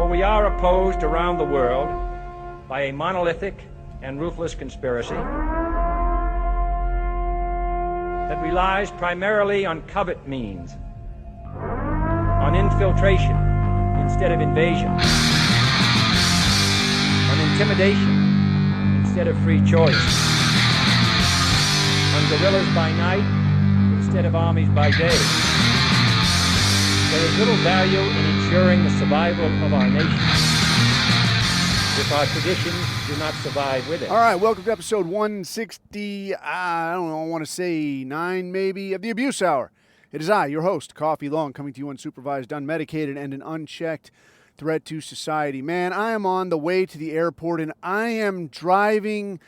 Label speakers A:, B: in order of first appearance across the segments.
A: we are opposed around the world by a monolithic and ruthless conspiracy that relies primarily on covert means, on infiltration instead of invasion, on intimidation instead of free choice, on guerrillas by night instead of armies by day. There is little value in ensuring the survival of our nation if our traditions do not survive with it.
B: All right, welcome to episode 160, I want to say 9 maybe, of the Abuse Hour. It is I, your host, Coffee Long, coming to you unsupervised, unmedicated, and an unchecked threat to society. Man, I am on the way to the airport, and I am driving,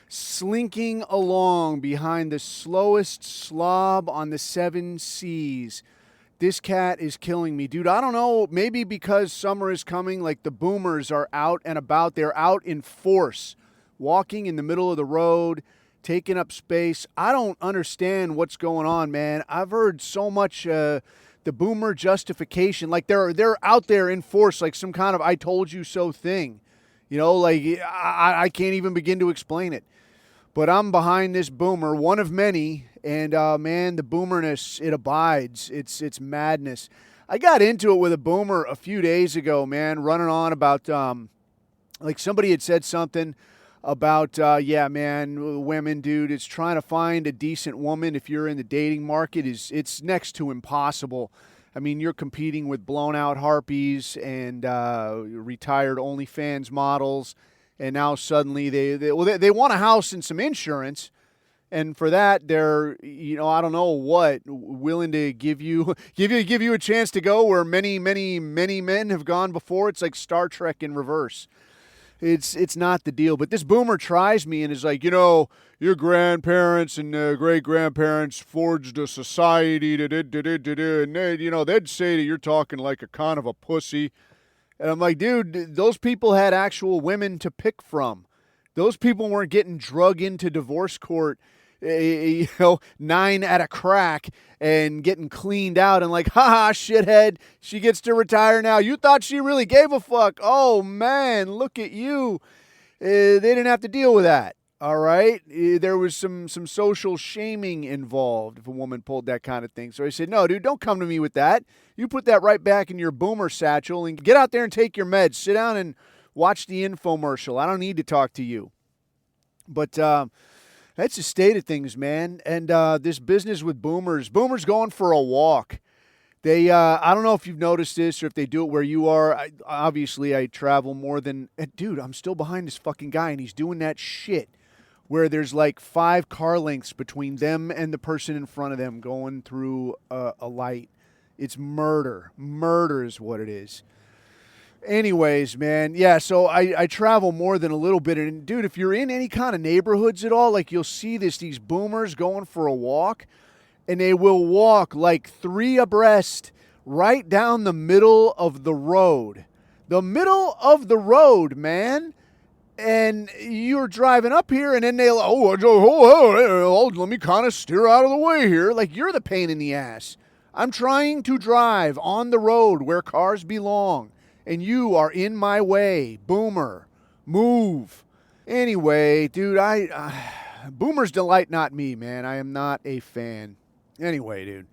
B: slinking along behind the slowest slob on the 7 seas. This cat is killing me, dude. I don't know, maybe because summer is coming, like the boomers are out and about. They're out in force, walking in the middle of the road, taking up space. I don't understand what's going on, man. I've heard so much the boomer justification, like they're out there in force, like some kind of I told you so thing. You know, like I can't even begin to explain it. But I'm behind this boomer, one of many, and man, the boomerness, it abides. It's madness. I got into it with a boomer a few days ago, man, running on about, like somebody had said something about, yeah, man, women, dude, it's trying to find a decent woman if you're in the dating market, it's next to impossible. I mean, you're competing with blown-out harpies and retired OnlyFans models. And now suddenly they want a house and some insurance, and for that they're, I don't know what, willing to give you a chance to go where many men have gone before. It's like Star Trek in reverse. It's not the deal. But this boomer tries me and is like, your grandparents and great grandparents forged a society, and they'd say that you're talking like a kind of a pussy. And I'm like, dude, those people had actual women to pick from. Those people weren't getting drug into divorce court, 9 at a crack and getting cleaned out and like, haha, shithead, she gets to retire now. You thought she really gave a fuck. Oh, man, look at you. They didn't have to deal with that. All right. There was some social shaming involved if a woman pulled that kind of thing. So I said, no, dude, don't come to me with that. You put that right back in your boomer satchel and get out there and take your meds. Sit down and watch the infomercial. I don't need to talk to you. But that's the state of things, man. And this business with boomers going for a walk. They, I don't know if you've noticed this or if they do it where you are. Obviously, I travel more than, dude, I'm still behind this fucking guy and he's doing that shit where there's like 5 car lengths between them and the person in front of them going through a light. It's murder. Murder is what it is. Anyways, man, yeah, so I travel more than a little bit. And, dude, if you're in any kind of neighborhoods at all, like you'll see these boomers going for a walk, and they will walk like 3 abreast right down the middle of the road. The middle of the road, man. And you're driving up here, and then they'll, let me kind of steer out of the way here. Like, you're the pain in the ass. I'm trying to drive on the road where cars belong, and you are in my way. Boomer, move. Anyway, dude, boomers delight not me, man. I am not a fan. Anyway, dude,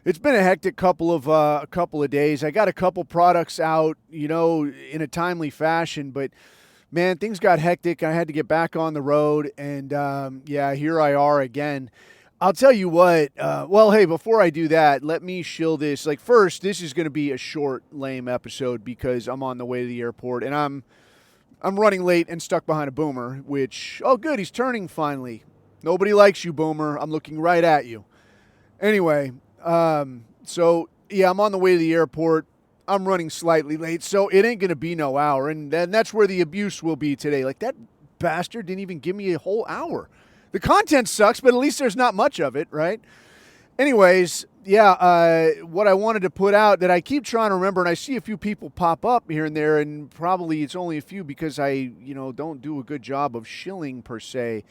B: it's been a hectic couple of days. I got a couple products out, in a timely fashion, but man, things got hectic. I had to get back on the road, and yeah, here I are again. I'll tell you what, hey, before I do that, let me shill this. Like, first, this is going to be a short, lame episode because I'm on the way to the airport, and I'm running late and stuck behind a boomer, which, oh, good, he's turning finally. Nobody likes you, boomer. I'm looking right at you. Anyway, so, yeah, I'm on the way to the airport. I'm running slightly late, so it ain't going to be no hour, and that's where the abuse will be today. Like, that bastard didn't even give me a whole hour. The content sucks, but at least there's not much of it, right? Anyways, yeah, what I wanted to put out that I keep trying to remember, and I see a few people pop up here and there, and probably it's only a few because I, don't do a good job of shilling per se.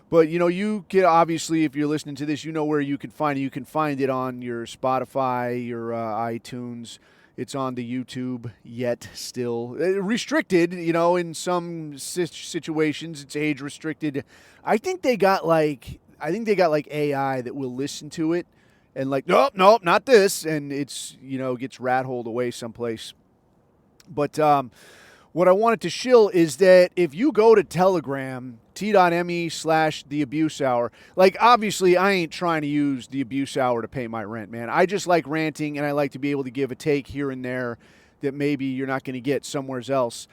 B: But, you can obviously, if you're listening to this, you know where you can find it. You can find it on your Spotify, your iTunes. It's on the YouTube yet still. Restricted, in some situations. It's age restricted. I think they got like AI that will listen to it and like, nope, not this. And it's, gets rat-holed away someplace. But what I wanted to shill is that if you go to Telegram, t.me/the abuse hour, like obviously I ain't trying to use the abuse hour to pay my rent, man. I just like ranting and I like to be able to give a take here and there that maybe you're not going to get somewhere else.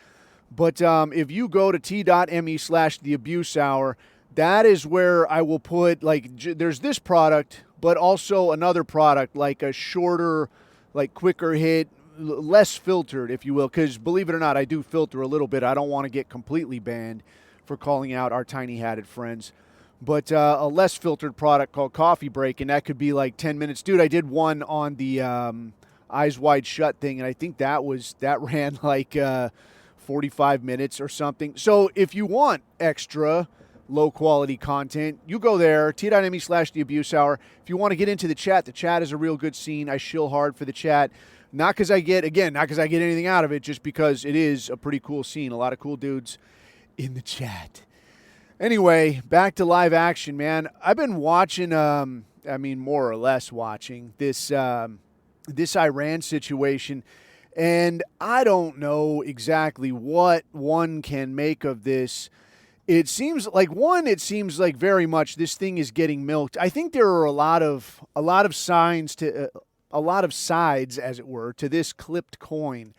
B: But if you go to t.me/the abuse hour, that is where I will put there's this product, but also another product, like a shorter, like quicker hit, less filtered, if you will, because believe it or not, I do filter a little bit. I don't want to get completely banned for calling out our tiny-hatted friends. But a less filtered product called Coffee Break, and that could be like 10 minutes. Dude, I did one on the Eyes Wide Shut thing, and I think that ran like 45 minutes or something. So if you want extra low-quality content, you go there, t.me/the abuse hour. If you want to get into the chat is a real good scene. I shill hard for the chat. Not because I get anything out of it, just because it is a pretty cool scene. A lot of cool dudes in the chat. Anyway, back to live action, man. I've been watching, more or less watching this Iran situation, and I don't know exactly what one can make of this. It seems like very much this thing is getting milked. I think there are a lot of signs to. A lot of sides, as it were, to this clipped coin.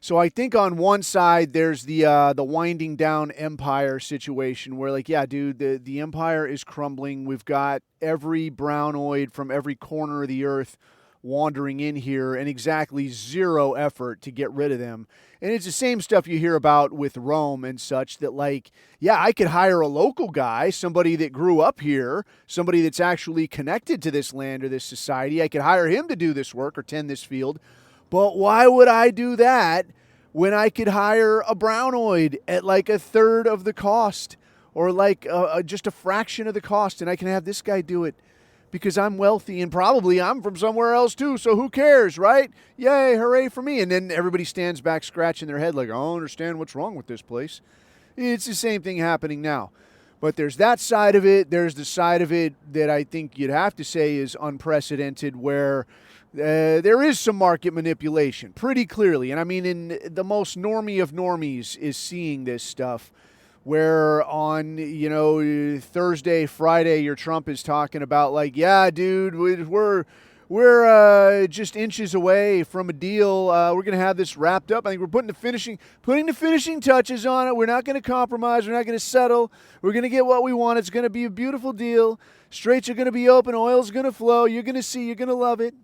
B: So I think on one side there's the winding down empire situation where, like, yeah, dude, the empire is crumbling. We've got every brownoid from every corner of the earth wandering in here and exactly zero effort to get rid of them. And it's the same stuff you hear about with Rome and such, that like, yeah, I could hire a local guy, somebody that grew up here, somebody that's actually connected to this land or this society. I could hire him to do this work or tend this field. But why would I do that when I could hire a brownoid at like a third of the cost or like just a fraction of the cost, and I can have this guy do it? Because I'm wealthy and probably I'm from somewhere else too, so who cares, right? Yay, hooray for me. And then everybody stands back scratching their head like, I don't understand what's wrong with this place. It's the same thing happening now. But there's that side of it. There's the side of it that I think you'd have to say is unprecedented, where there is some market manipulation pretty clearly. And I mean, in the most normie of normies is seeing this stuff. Where on, Thursday, Friday, your Trump is talking about like, yeah, dude, we're just inches away from a deal. We're going to have this wrapped up. I think we're putting the finishing touches on it. We're not going to compromise. We're not going to settle. We're going to get what we want. It's going to be a beautiful deal. Straits are going to be open. Oil's going to flow. You're going to see. You're going to love it.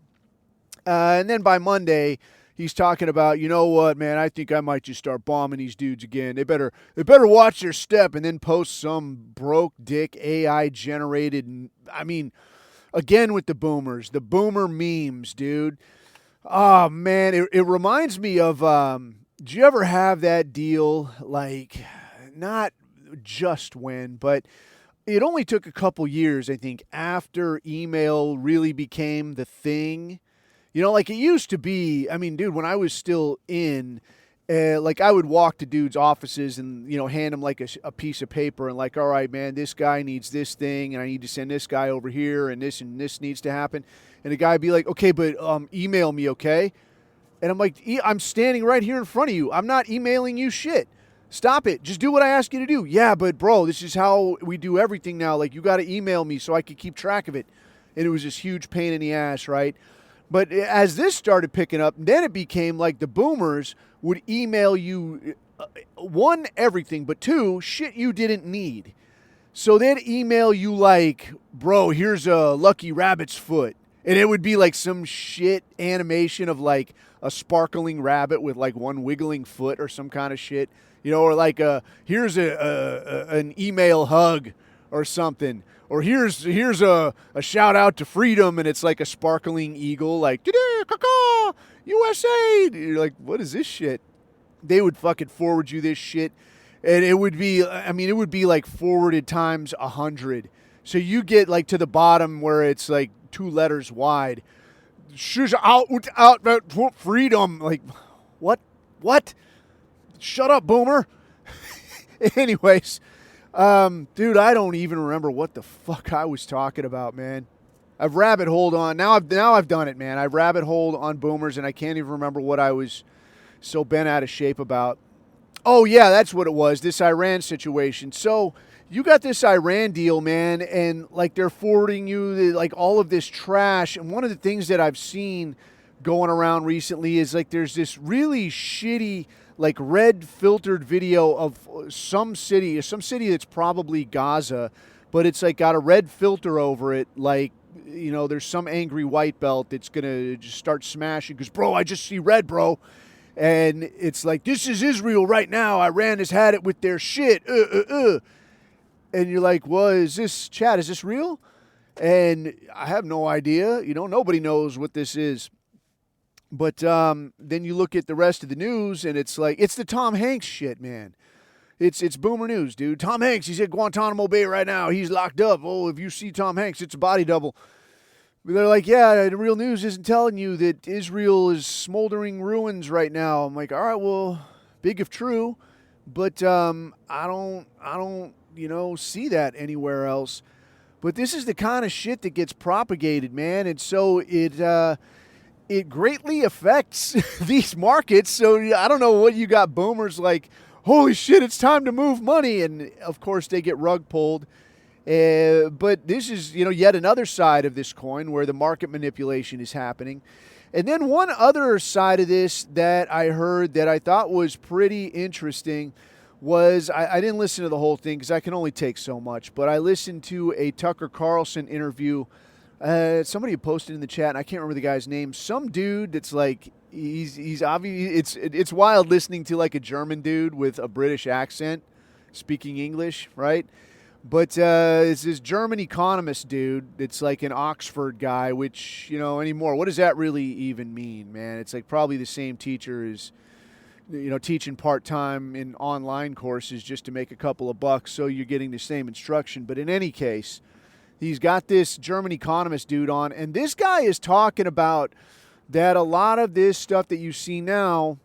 B: And then by Monday, he's talking about, you know what, man, I think I might just start bombing these dudes again. They better watch their step, and then post some broke dick AI generated. I mean, again with the boomers, the boomer memes, dude. Oh man, it reminds me of. Do you ever have that deal? Like, not just when, but it only took a couple years, I think, after email really became the thing. Like it used to be. I mean, dude, when I was still in, like I would walk to dudes' offices and, hand them like a piece of paper and like, all right, man, this guy needs this thing and I need to send this guy over here and this needs to happen. And the guy would be like, okay, but email me, okay? And I'm like, I'm standing right here in front of you. I'm not emailing you shit. Stop it. Just do what I ask you to do. Yeah, but bro, this is how we do everything now. Like, you got to email me so I can keep track of it. And it was this huge pain in the ass, right? But as this started picking up, then it became like the boomers would email you, one, everything, but two, shit you didn't need. So they'd email you like, bro, here's a lucky rabbit's foot. And it would be like some shit animation of like a sparkling rabbit with like one wiggling foot or some kind of shit. Or like here's an email hug or something. Or here's a shout out to freedom, and it's like a sparkling eagle, like, USA. You're like, what is this shit? They would fucking forward you this shit. And it would be, I mean, it would be like forwarded times 100. So you get like to the bottom where it's like 2 letters wide. She's out, freedom. Like, what? What? Shut up, boomer. Anyways, dude, I don't even remember what the fuck I was talking about, man. I've rabbit holed on. Now I've done it, man. I've rabbit holed on boomers, and I can't even remember what I was so bent out of shape about. Oh, yeah, that's what it was, this Iran situation. So you got this Iran deal, man, and, like, they're forwarding you, like, all of this trash. And one of the things that I've seen going around recently is, like, there's this really shitty, like, red filtered video of some city that's probably Gaza, but it's, like, got a red filter over it, like, you know, there's some angry white belt that's going to just start smashing because, bro, I just see red, bro. And it's like, this is Israel right now. Iran has had it with their shit. And you're like, well, is this real? And I have no idea. You know, nobody knows what this is. But then you look at the rest of the news, and it's like, it's the Tom Hanks shit, man. It's boomer news, dude. Tom Hanks, he's at Guantanamo Bay right now. He's locked up. Oh, if you see Tom Hanks, it's a body double. They're like, yeah, the real news isn't telling you that Israel is smoldering ruins right now. I'm like, all right, well, big if true, but I don't, you know, see that anywhere else. But this is the kind of shit that gets propagated, man, and so it greatly affects these markets. So I don't know what you got boomers like, holy shit, it's time to move money, and of course they get rug pulled. But this is, you know, yet another side of this coin where the market manipulation is happening. And then one other side of this that I heard that I thought was pretty interesting was, I didn't listen to the whole thing because I can only take so much, but I listened to a Tucker Carlson interview. Somebody had posted in the chat, and I can't remember the guy's name. Some dude that's like, he's obvious. It's wild listening to like a German dude with a British accent speaking English, right? But it's this German economist dude that's like an Oxford guy, which, you know, anymore, what does that really even mean, man? It's like probably the same teacher as, you know, teaching part-time in online courses just to make a couple of bucks so you're getting the same instruction. But in any case, he's got this German economist dude on, and this guy is talking about that a lot of this stuff that you see now,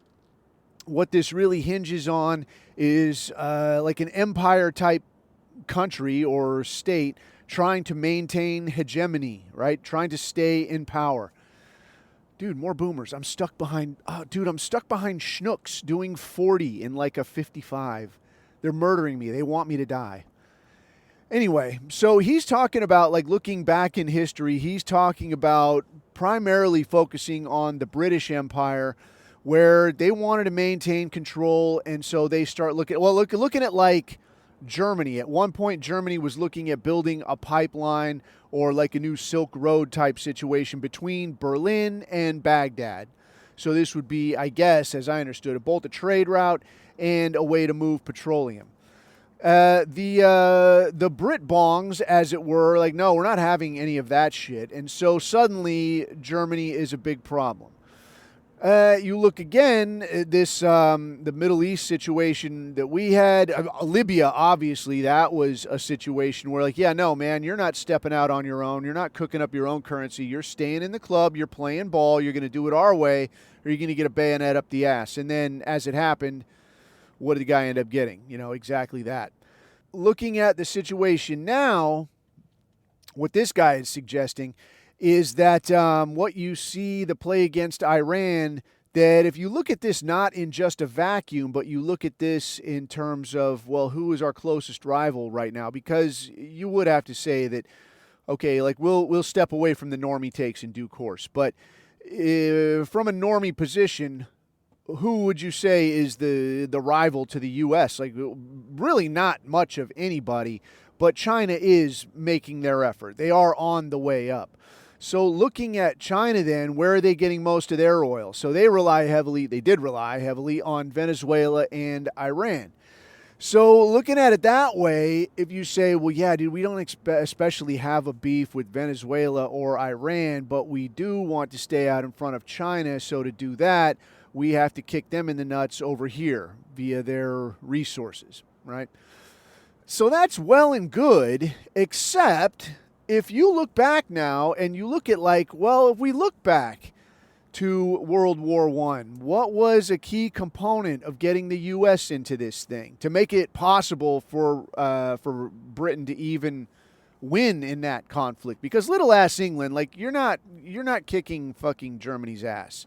B: what this really hinges on is like an empire-type country or state trying to maintain hegemony, right? Trying to stay in power. Dude, more boomers. I'm stuck behind schnooks doing 40 in like a 55. They're murdering me. They want me to die. Anyway, so he's talking about, like, looking back in history, he's talking about primarily focusing on the British Empire, where they wanted to maintain control, and so they start looking at like Germany. At one point, Germany was looking at building a pipeline or like a new Silk Road type situation between Berlin and Baghdad. So this would be, I guess, as I understood it, both a trade route and a way to move petroleum. The Brit bongs, as it were, like, no, we're not having any of that shit. And so suddenly Germany is a big problem. You look again at this, the Middle East situation that we had, Libya, obviously, that was a situation where, like, yeah, no, man, you're not stepping out on your own. You're not cooking up your own currency. You're staying in the club. You're playing ball. You're going to do it our way, or you're going to get a bayonet up the ass. And then, as it happened, what did the guy end up getting? You know, exactly that. Looking at the situation now, what this guy is suggesting is that what you see, the play against Iran, that if you look at this not in just a vacuum, but you look at this in terms of, well, who is our closest rival right now? Because you would have to say that, okay, like we'll step away from the normie takes in due course. But from a normie position, who would you say is the rival to the U.S.? Like, really not much of anybody, but China is making their effort. They are on the way up. So looking at China then, where are they getting most of their oil? So they did rely heavily on Venezuela and Iran. So looking at it that way, if you say, well, yeah, dude, we don't especially have a beef with Venezuela or Iran, but we do want to stay out in front of China. So to do that, we have to kick them in the nuts over here via their resources, right? So that's well and good, except if you look back now and you look at if we look back to World War I, what was a key component of getting the U.S. into this thing to make it possible for Britain to even win in that conflict? Because little ass England, you're not kicking fucking Germany's ass,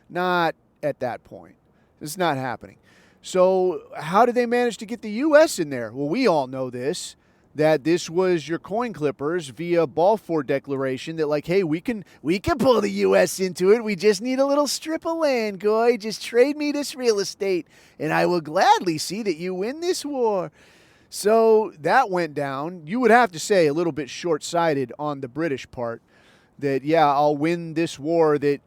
B: not at that point. It's not happening. So how did they manage to get the U.S. in there? Well, we all know this, that this was your coin clippers via Balfour Declaration that hey, we can pull the U.S. into it. We just need a little strip of land, Goy. Just trade me this real estate, and I will gladly see that you win this war. So that went down. You would have to say a little bit short-sighted on the British part that, yeah, I'll win this war that,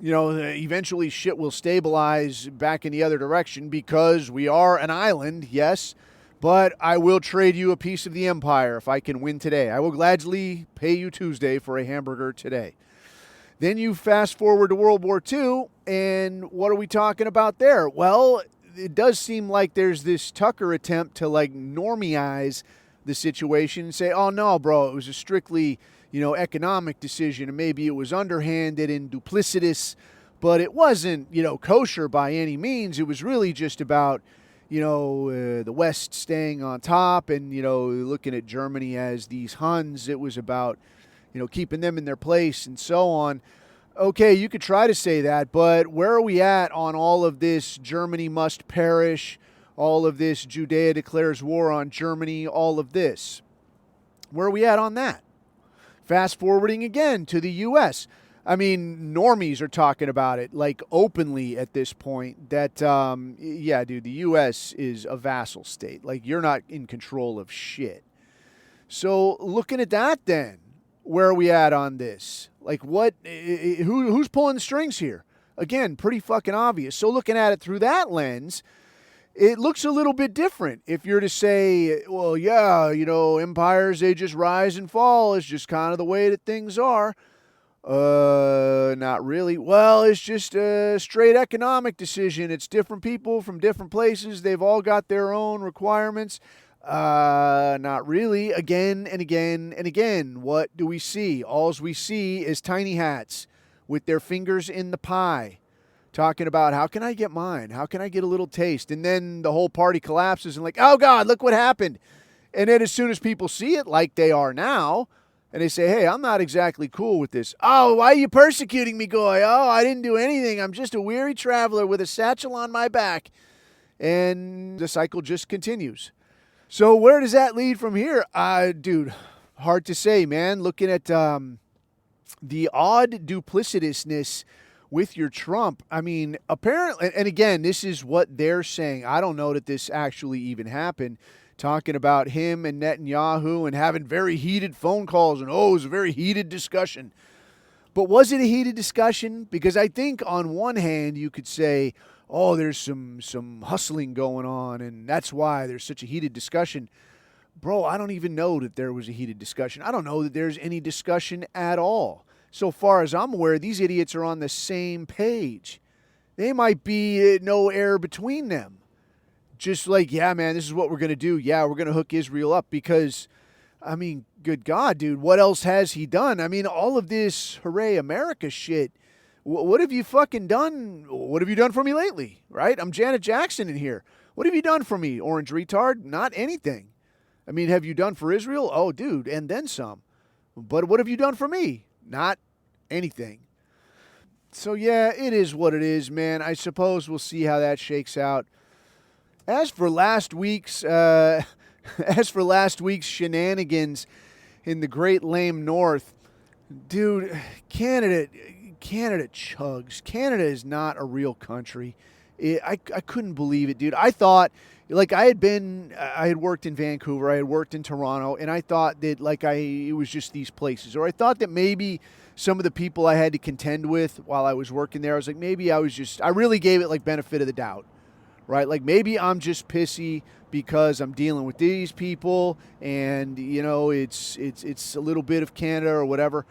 B: eventually shit will stabilize back in the other direction because we are an island, yes, but I will trade you a piece of the empire if I can win today. I will gladly pay you Tuesday for a hamburger today. Then you fast forward to World War II, and what are we talking about there? Well, it does seem like there's this Tucker attempt to normeize the situation and say, oh no, bro, it was a strictly economic decision, and maybe it was underhanded and duplicitous, but it wasn't, kosher by any means. It was really just about, the West staying on top and, looking at Germany as these Huns. It was about, keeping them in their place and so on. Okay, you could try to say that, but where are we at on all of this Germany must perish, all of this Judea declares war on Germany, all of this? Where are we at on that? Fast forwarding again to the U.S. I mean, normies are talking about it openly at this point that, yeah, dude, the U.S. is a vassal state. You're not in control of shit. So looking at that then, where are we at on this? Who's pulling the strings here? Again, pretty fucking obvious. So looking at it through that lens, it looks a little bit different. If you're to say, well, yeah, empires, they just rise and fall. It's just kind of the way that things are. Not really. Well, it's just a straight economic decision. It's different people from different places. They've all got their own requirements. Not really. Again and again and again. What do we see? Alls we see is tiny hats with their fingers in the pie, talking about how can I get mine? How can I get a little taste? And then the whole party collapses and oh God, look what happened. And then as soon as people see it like they are now, and they say, hey, I'm not exactly cool with this. Oh, why are you persecuting me, Goy? Oh, I didn't do anything. I'm just a weary traveler with a satchel on my back. And the cycle just continues. So where does that lead from here? Dude, hard to say, man. Looking at the odd duplicitousness with your Trump. I mean, apparently, and again, this is what they're saying. I don't know that this actually even happened. Talking about him and Netanyahu and having very heated phone calls and, it was a very heated discussion. But was it a heated discussion? Because I think on one hand you could say, oh, there's some hustling going on and that's why there's such a heated discussion. Bro, I don't even know that there was a heated discussion. I don't know that there's any discussion at all. So far as I'm aware, these idiots are on the same page. They might be no air between them. Just yeah, man, this is what we're going to do. Yeah, we're going to hook Israel up because, I mean, good God, dude, what else has he done? I mean, all of this hooray America shit, what have you fucking done? What have you done for me lately, right? I'm Janet Jackson in here. What have you done for me, orange retard? Not anything. I mean, have you done for Israel? Oh, dude, and then some. But what have you done for me? Not anything. So, yeah, it is what it is, man. I suppose we'll see how that shakes out. As for last week's shenanigans in the Great Lame North, dude, Canada chugs. Canada is not a real country. I couldn't believe it, dude. I thought, I had worked in Vancouver, I had worked in Toronto, and I thought that it was just these places, or I thought that maybe some of the people I had to contend with while I was working there, I was maybe I really gave it benefit of the doubt. Right? Maybe I'm just pissy because I'm dealing with these people and, it's a little bit of Canada or whatever.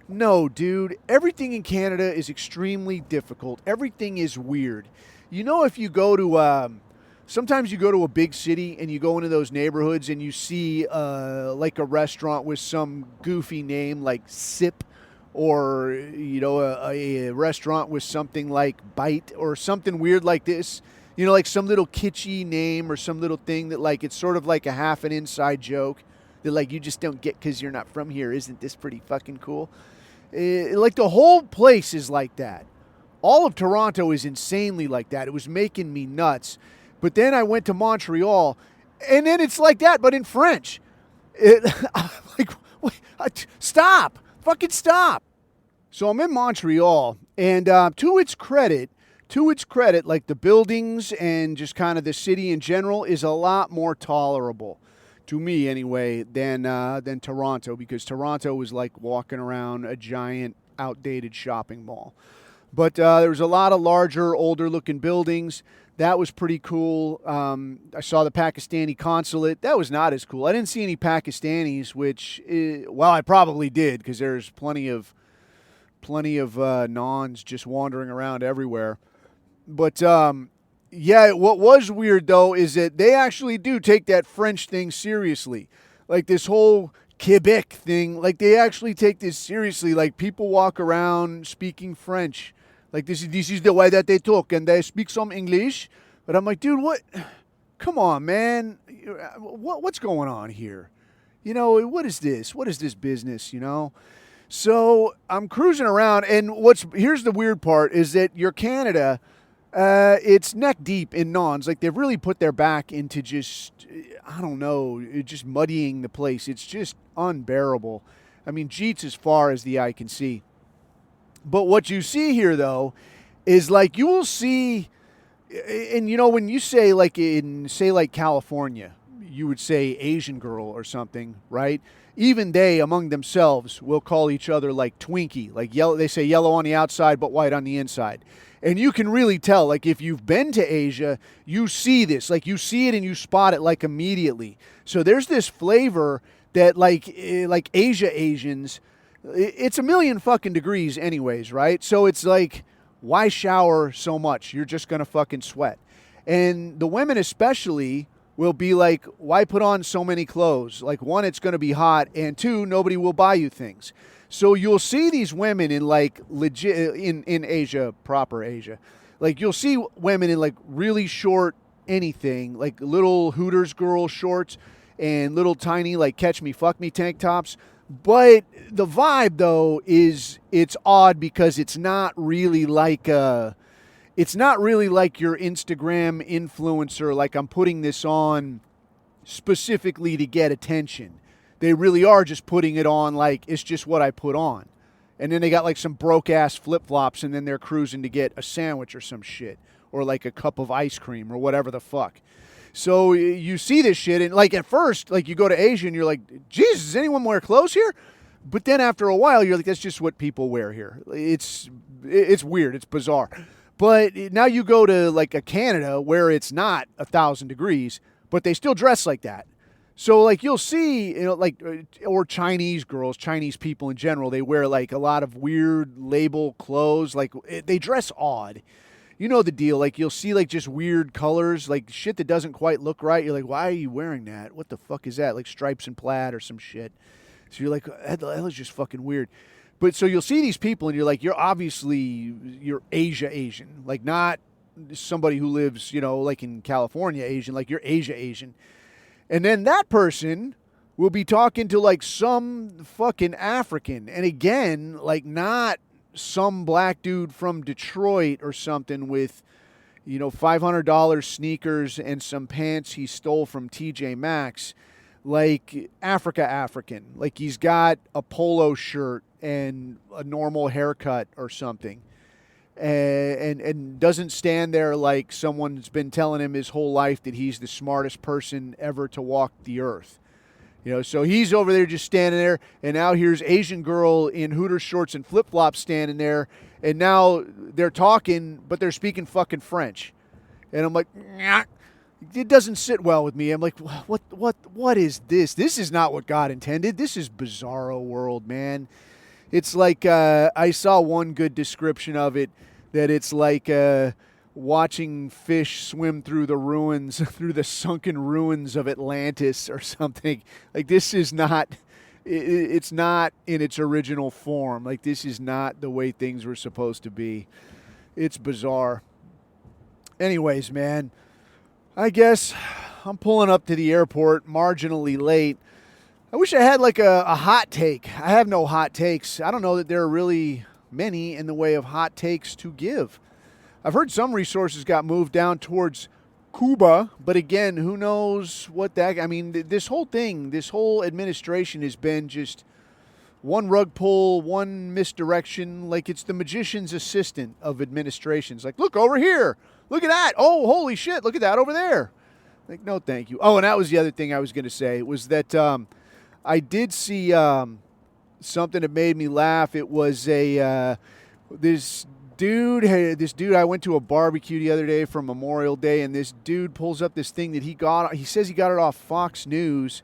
B: No, dude. Everything in Canada is extremely difficult. Everything is weird. You know, if you go to, sometimes you go to a big city and you go into those neighborhoods and you see like a restaurant with some goofy name like Sip, or, you know, a restaurant with something like Bite or something weird like this. You know, like some little kitschy name or some little thing that, like, it's sort of like a half an inside joke that, like, you just don't get because you're not from here. Isn't this pretty fucking cool? Like, the whole place is like that. All of Toronto is insanely like that. It was making me nuts. But then I went to Montreal, and then it's like that, but in French. I'm like, wait, stop. Fucking stop. So I'm in Montreal, and to its credit, like, the buildings and just kind of the city in general is a lot more tolerable, to me anyway, than Toronto, because Toronto was like walking around a giant outdated shopping mall. But there was a lot of larger, older-looking buildings. That was pretty cool. I saw the Pakistani consulate. That was not as cool. I didn't see any Pakistanis, which, well, I probably did, because there's plenty of nons just wandering around everywhere. But yeah, what was weird though is that they actually do take that French thing seriously. Like this whole Quebec thing, like they actually take this seriously. Like people walk around speaking French. Like this is the way that they talk, and they speak some English. But I'm like, dude, what? Come on, man. What's going on here? You know, what is this? What is this business, you know? So I'm cruising around, and here's the weird part is that your Canada, it's neck deep in nons. Like they've really put their back into just, I don't know, just muddying the place. It's just unbearable. I mean, Jeets as far as the eye can see. But what you see here, though, is like you will see, and you know, when you say like like California, you would say Asian girl or something, right? Even they among themselves will call each other like Twinkie, like yellow. They say yellow on the outside but white on the inside. And you can really tell, like if you've been to Asia, you see this, like you see it and you spot it like immediately. So there's this flavor that like Asians, it's a million fucking degrees anyways, right? So it's like, why shower so much? You're just going to fucking sweat. And the women especially will be like, why put on so many clothes? Like, one, it's going to be hot, and two, nobody will buy you things. So you'll see these women in like legit, in Asia, proper Asia. Like you'll see women in like really short anything, like little Hooters girl shorts and little tiny like catch me, fuck me tank tops. But the vibe, though, is it's odd because it's not really like your Instagram influencer, like I'm putting this on specifically to get attention. They really are just putting it on like it's just what I put on. And then they got like some broke-ass flip-flops, and then they're cruising to get a sandwich or some shit, or like a cup of ice cream or whatever the fuck. So you see this shit, and like at first, like you go to Asia and you're like, Jesus, does anyone wear clothes here? But then after a while, you're like, that's just what people wear here. It's weird. It's bizarre. But now you go to like a Canada where it's not 1,000 degrees, but they still dress like that. So like you'll see, you know, like, or Chinese girls, Chinese people in general, they wear like a lot of weird label clothes. Like they dress odd. You know the deal. Like you'll see like just weird colors, like shit that doesn't quite look right. You're like, why are you wearing that? What the fuck is that? Like stripes and plaid or some shit. So you're like, that was just fucking weird. But so you'll see these people and you're like, you're Asian, like not somebody who lives, you know, like in California Asian, like you're Asian. And then that person will be talking to like some fucking African. And again, like not some black dude from Detroit or something with, you know, $500 sneakers and some pants he stole from TJ Maxx. Like African. Like he's got a polo shirt and a normal haircut or something. And doesn't stand there like someone's been telling him his whole life that he's the smartest person ever to walk the earth. You know, so he's over there just standing there, and now here's Asian girl in Hooters shorts and flip-flops standing there, and now they're talking, but they're speaking fucking French. And I'm like, nah. It doesn't sit well with me. I'm like, what is this? This is not what God intended. This is bizarro world, man. It's like I saw one good description of it, that it's like watching fish swim through the ruins, through the sunken ruins of Atlantis or something. Like, this is not, it's not in its original form. Like, this is not the way things were supposed to be. It's bizarre. Anyways, man, I guess I'm pulling up to the airport marginally late. I wish I had like a hot take. I have no hot takes. I don't know that there are really many in the way of hot takes to give. I've heard some resources got moved down towards Cuba, but again, who knows what that... I mean, this whole thing, this whole administration has been just one rug pull, one misdirection. Like, it's the magician's assistant of administrations. Like, look over here. Look at that. Oh, holy shit. Look at that over there. Like, no, thank you. Oh, and that was the other thing I was going to say, was that I did see something that made me laugh. It was this dude, I went to a barbecue the other day for Memorial Day, and this dude pulls up this thing that he got. He says he got it off Fox News,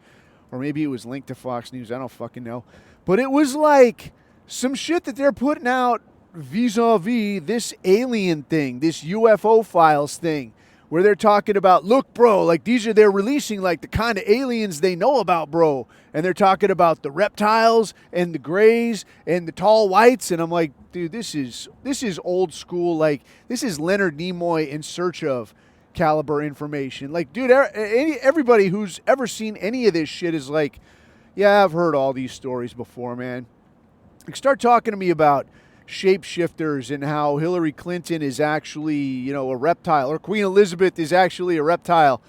B: or maybe it was linked to Fox News. I don't fucking know. But it was like some shit that they're putting out vis-a-vis this alien thing, this UFO files thing, where they're talking about, look, bro, like they're releasing like the kind of aliens they know about, bro. And they're talking about the reptiles and the grays and the tall whites. And I'm like, dude, this is old school. Like, this is Leonard Nimoy In Search Of caliber information. Like, dude, everybody who's ever seen any of this shit is like, yeah, I've heard all these stories before, man. Like, start talking to me about shapeshifters and how Hillary Clinton is actually, a reptile, or Queen Elizabeth is actually a reptile.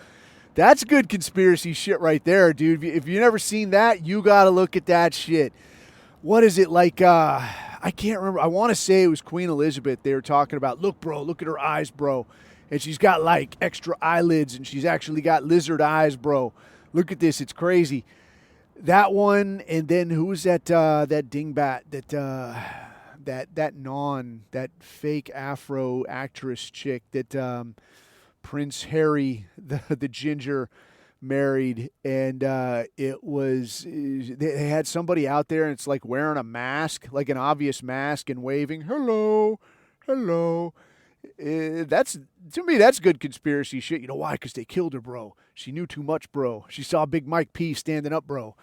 B: That's good conspiracy shit right there, dude. If you've never seen that, you got to look at that shit. What is it like? I can't remember. I want to say it was Queen Elizabeth. They were talking about, look, bro, look at her eyes, bro. And she's got like extra eyelids, and she's actually got lizard eyes, bro. Look at this. It's crazy. That one, and then who was that dingbat, that fake Afro actress chick that Prince Harry, the ginger, married, and they had somebody out there, and it's like wearing a mask, like an obvious mask, and waving, hello. That's, to me, that's good conspiracy shit. You know why? Because they killed her, bro. She knew too much, bro. She saw Big Mike P standing up, bro,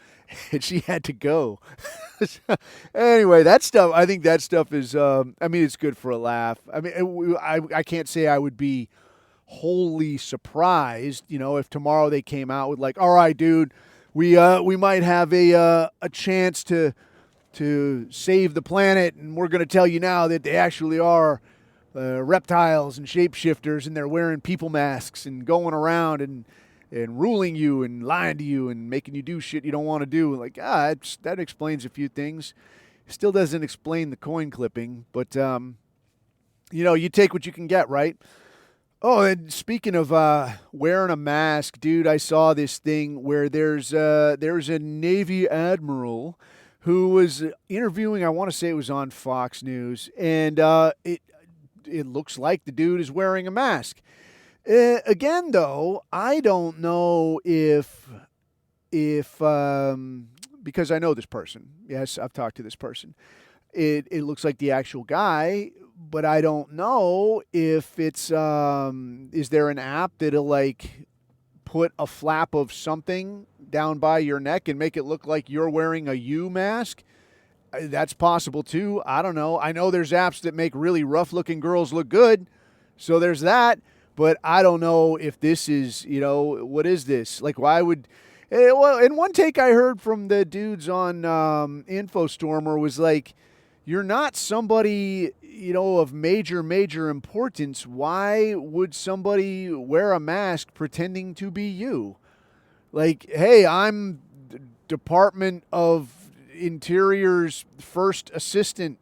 B: and she had to go. Anyway, that stuff, I think that stuff is, it's good for a laugh. I mean, I can't say I would be wholly surprised, if tomorrow they came out with like, all right, dude, we might have a chance to save the planet, and we're going to tell you now that they actually are reptiles and shapeshifters, and they're wearing people masks and going around and ruling you and lying to you and making you do shit you don't want to do. Like, that explains a few things. Still doesn't explain the coin clipping, but you take what you can get, right? Oh, and speaking of wearing a mask, dude, I saw this thing where there's a Navy admiral who was interviewing, I want to say it was on Fox News, and it looks like the dude is wearing a mask. Again, though, I don't know if because I know this person. Yes, I've talked to this person. It looks like the actual guy, but I don't know if it's is there an app that'll like put a flap of something down by your neck and make it look like you're wearing a U mask? That's possible too. I don't know. I know there's apps that make really rough-looking girls look good, so there's that. But I don't know if this is, what is this? Like, why would... Well, in one take I heard from the dudes on InfoStormer was like, you're not somebody, of major importance. Why would somebody wear a mask pretending to be you? Like, hey, I'm Department of Interior's first assistant.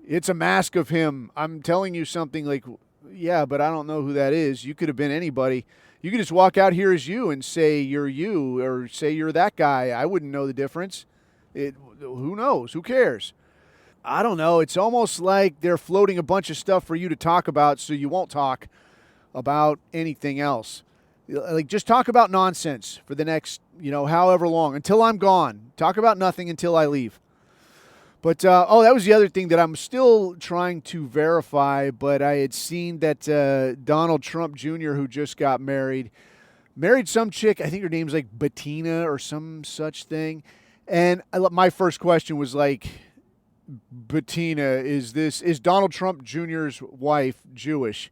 B: It's a mask of him. I'm telling you something. Like, yeah, but I don't know who that is. You could have been anybody. You could just walk out here as you and say you're you, or say you're that guy. I wouldn't know the difference. Who knows? Who cares? I don't know. It's almost like they're floating a bunch of stuff for you to talk about so you won't talk about anything else. Like, just talk about nonsense for the next, however long, until I'm gone. Talk about nothing until I leave. But, that was the other thing that I'm still trying to verify, but I had seen that Donald Trump Jr., who just got married some chick, I think her name's like Bettina or some such thing. And my first question was like, Bettina, is Donald Trump Jr.'s wife Jewish?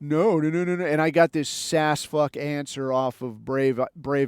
B: No. And I got this sass fuck answer off of Brave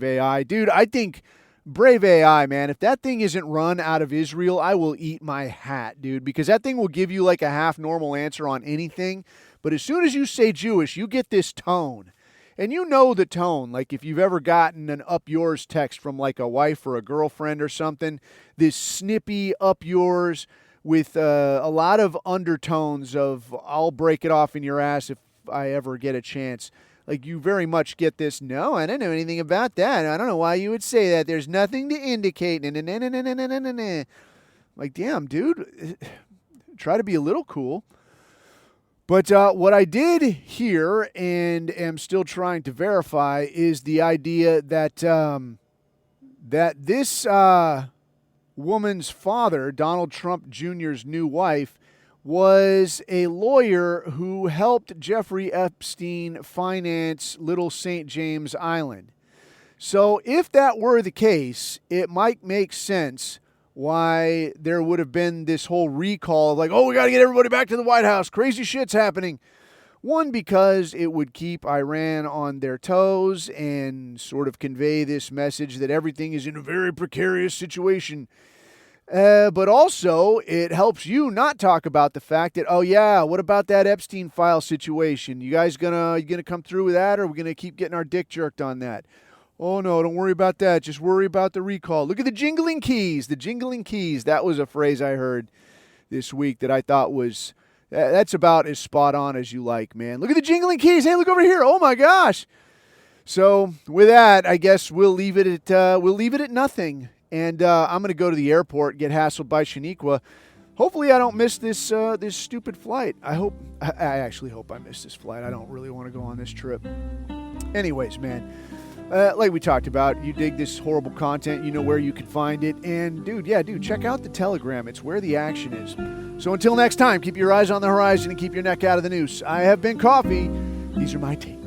B: AI. Dude, I think Brave AI, man, if that thing isn't run out of Israel, I will eat my hat, dude, because that thing will give you like a half normal answer on anything. But as soon as you say Jewish, you get this tone. And you know the tone, like if you've ever gotten an up yours text from like a wife or a girlfriend or something, this snippy up yours with a lot of undertones of I'll break it off in your ass if I ever get a chance. Like you very much get this, no, I don't know anything about that. I don't know why you would say that. There's nothing to indicate. Like, damn, dude, try to be a little cool. But what I did hear and am still trying to verify is the idea that that this woman's father, Donald Trump Jr.'s new wife, was a lawyer who helped Jeffrey Epstein finance Little St. James Island. So if that were the case, it might make sense why there would have been this whole recall of like, oh, we got to get everybody back to the White House. Crazy shit's happening. One, because it would keep Iran on their toes and sort of convey this message that everything is in a very precarious situation. But also, it helps you not talk about the fact that, oh yeah, what about that Epstein file situation? You guys gonna come through with that, or are we gonna keep getting our dick jerked on that? Oh no, don't worry about that. Just worry about the recall. Look at the jingling keys. The jingling keys. That was a phrase I heard this week that I thought was that's about as spot on as you like, man. Look at the jingling keys. Hey, look over here. Oh my gosh. So with that, I guess we'll leave it at nothing. And I'm going to go to the airport, get hassled by Shaniqua. Hopefully I don't miss this this stupid flight. I actually hope I miss this flight. I don't really want to go on this trip. Anyways, man, like we talked about, you dig this horrible content, you know where you can find it. And, dude, check out the Telegram. It's where the action is. So until next time, keep your eyes on the horizon and keep your neck out of the noose. I have been Coffee. These are my takes.